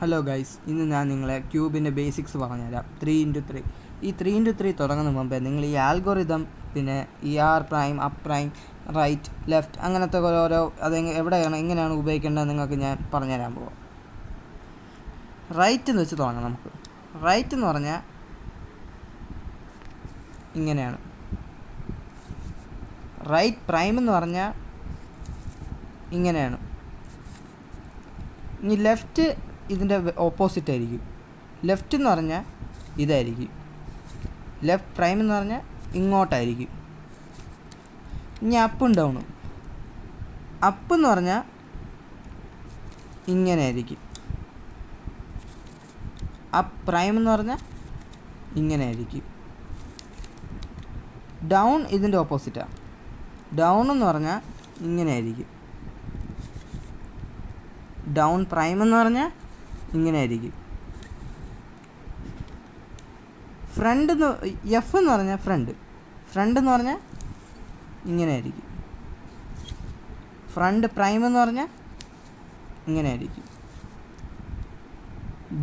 Hello guys, ഇന്ന് ഞാൻ നിങ്ങളെ ക്യൂബിൻ്റെ ബേസിക്സ് പറഞ്ഞുതരാം. 3x3. ഈ 3x3 തുടങ്ങുന്ന മുമ്പേ നിങ്ങൾ ഈ ആൽഗോറിതം, പിന്നെ ഈ R prime, up prime, right, left, അങ്ങനത്തെ ഓരോ അത് എവിടെയാണ് എങ്ങനെയാണ് ഉപയോഗിക്കേണ്ടത് നിങ്ങൾക്ക് ഞാൻ പറഞ്ഞുതരാൻ പോകാം. റൈറ്റ് എന്ന് വെച്ച് തുടങ്ങാം. നമുക്ക് റൈറ്റ് എന്ന് പറഞ്ഞാൽ ഇങ്ങനെയാണ്. റൈറ്റ് പ്രൈം എന്ന് പറഞ്ഞാൽ ഇങ്ങനെയാണ്. ഇനി ലെഫ്റ്റ് ഇതിൻ്റെ ഓപ്പോസിറ്റ് ആയിരിക്കും. ലെഫ്റ്റ് എന്ന് പറഞ്ഞാൽ ഇതായിരിക്കും. ലെഫ്റ്റ് പ്രൈം എന്ന് പറഞ്ഞാൽ ഇങ്ങോട്ടായിരിക്കും. ഇനി അപ്പും ഡൗണും. അപ്പ് എന്ന് പറഞ്ഞാൽ ഇങ്ങനെ ആയിരിക്കും. അപ്പ് പ്രൈം എന്ന് പറഞ്ഞാൽ ഇങ്ങനെ ആയിരിക്കും. ഡൗൺ ഇതിൻ്റെ ഓപ്പോസിറ്റാണ്. ഡൗൺ എന്ന് പറഞ്ഞാൽ ഇങ്ങനെ ആയിരിക്കും. ഡൗൺ പ്രൈം എന്ന് പറഞ്ഞാൽ ഇങ്ങനെ ആയിരിക്കും. ഫ്രണ്ട് എഫ് എന്ന് പറഞ്ഞാൽ ഫ്രണ്ട് എന്ന് പറഞ്ഞാൽ ഇങ്ങനെ ആയിരിക്കും. ഫ്രണ്ട് പ്രൈം എന്ന് പറഞ്ഞാൽ ഇങ്ങനെ ആയിരിക്കും.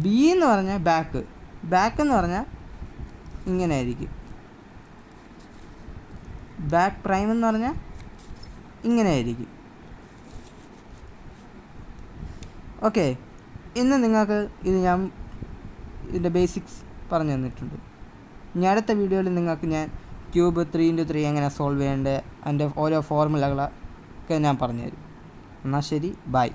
ബി എന്ന് പറഞ്ഞാൽ ബാക്ക് എന്ന് പറഞ്ഞാൽ ഇങ്ങനെ ആയിരിക്കും. ബാക്ക് പ്രൈം എന്ന് പറഞ്ഞാൽ ഇങ്ങനെ ആയിരിക്കും. ഓക്കെ, ഇന്ന് നിങ്ങൾക്ക് ഞാൻ ഇതിൻ്റെ ബേസിക്സ് പറഞ്ഞു തന്നിട്ടുണ്ട്. ഇനി അടുത്ത വീഡിയോയിൽ നിങ്ങൾക്ക് ഞാൻ ക്യൂബ് 3x3 എങ്ങനെ സോൾവ് ചെയ്യേണ്ടത്, അതിൻ്റെ ഓരോ ഫോർമുലകളൊക്കെ ഞാൻ പറഞ്ഞുതരും. എന്നാൽ ശരി, ബൈ.